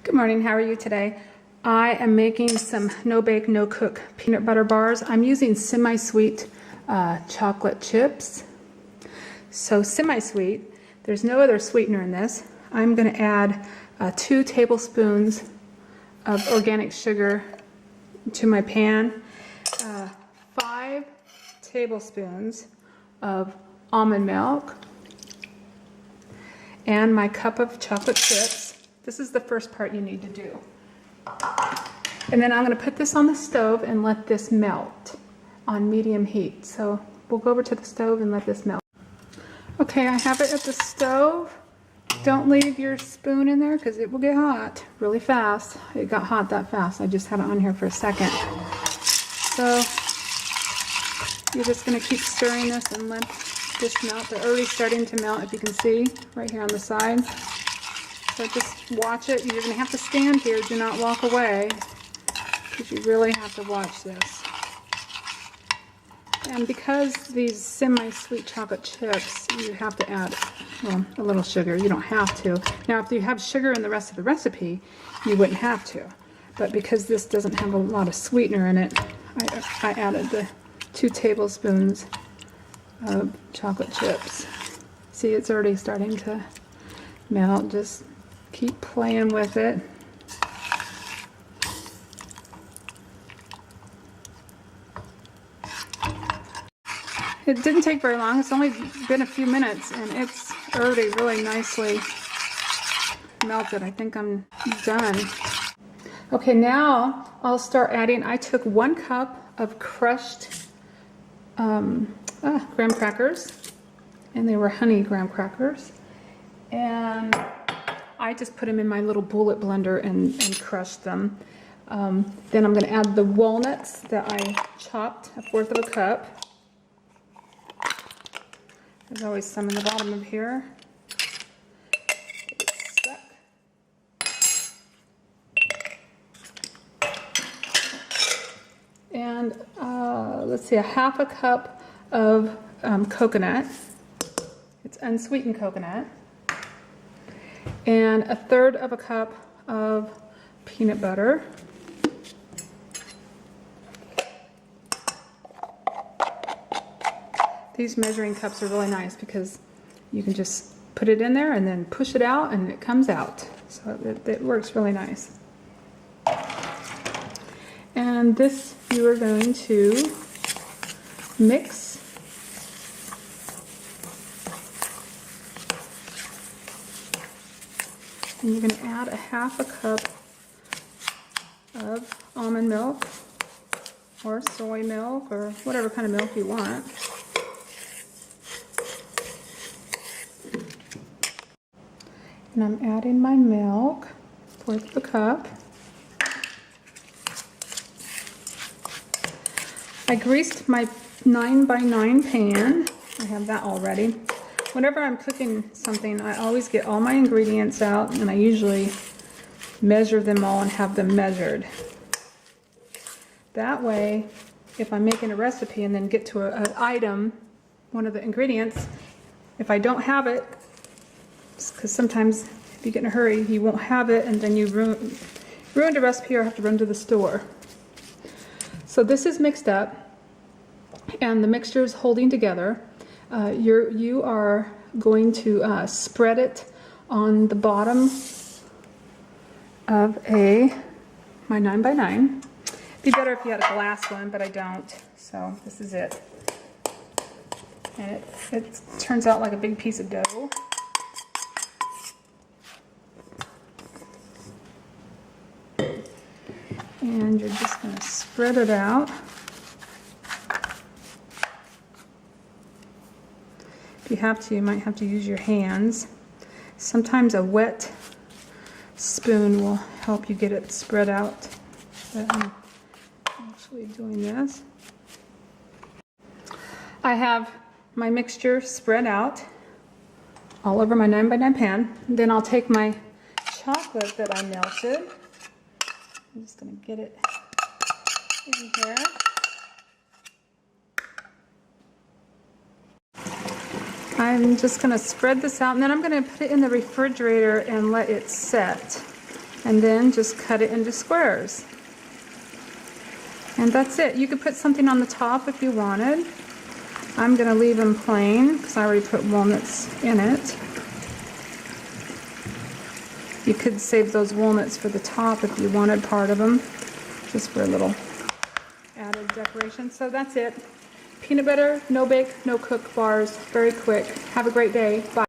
Good morning, how are you today? I am making some no-bake, no-cook peanut butter bars. I'm using semi-sweet chocolate chips. So semi-sweet, there's no other sweetener in this. I'm going to add 2 tablespoons of organic sugar to my pan, 5 tablespoons of almond milk, and my cup of chocolate chips. This is the first part you need to do. And then I'm going to put this on the stove and let this melt on medium heat. So we'll go over to the stove and let this melt. Okay, I have it at the stove. Don't leave your spoon in there because it will get hot really fast. It got hot that fast. I just had it on here for a second. So you're just going to keep stirring this and let this melt. They're already starting to melt, if you can see, right here on the side. So just watch it. You're going to have to stand here. Do not walk away because you really have to watch this. And because these semi-sweet chocolate chips, you have to add, well, a little sugar. You don't have to. Now, if you have sugar in the rest of the recipe, you wouldn't have to. But because this doesn't have a lot of sweetener in it, I added the 2 tablespoons of chocolate chips. See, it's already starting to melt. Just keep playing with it. It didn't take very long. It's only been a few minutes and it's already really nicely melted. I think I'm done. Okay, now I'll start adding. I took 1 cup of crushed graham crackers, and they were honey graham crackers, and I just put them in my little bullet blender and crushed them. Then I'm going to add the walnuts that I chopped, 1/4 of a cup. There's always some in the bottom of here. It's stuck. And let's see, 1/2 cup of coconut. It's unsweetened coconut. And 1/3 of a cup of peanut butter. These measuring cups are really nice because you can just put it in there and then push it out and it comes out. So it works really nice. And this you are going to mix. And you're going to add 1/2 cup of almond milk or soy milk or whatever kind of milk you want. And I'm adding my milk, 1/4 of a cup. I greased my 9x9 pan. I have that already. Whenever I'm cooking something, I always get all my ingredients out and I usually measure them all and have them measured. That way, if I'm making a recipe and then get to an item, one of the ingredients, if I don't have it, because sometimes if you get in a hurry, you won't have it and then you ruined a recipe or have to run to the store. So this is mixed up and the mixture is holding together. You are going to spread it on the bottom of my 9x9. It'd be better if you had a glass one, but I don't. So this is it. And it turns out like a big piece of dough. And you're just going to spread it out. If you have to, you might have to use your hands. Sometimes a wet spoon will help you get it spread out. But I'm actually doing this. I have my mixture spread out all over my 9x9 pan. Then I'll take my chocolate that I melted. I'm just going to get it in here. I'm just going to spread this out and then I'm going to put it in the refrigerator and let it set. And then just cut it into squares. And that's it. You could put something on the top if you wanted. I'm going to leave them plain because I already put walnuts in it. You could save those walnuts for the top if you wanted part of them, just for a little added decoration. So that's it. Peanut butter, no bake, no cook bars. Very quick. Have a great day. Bye.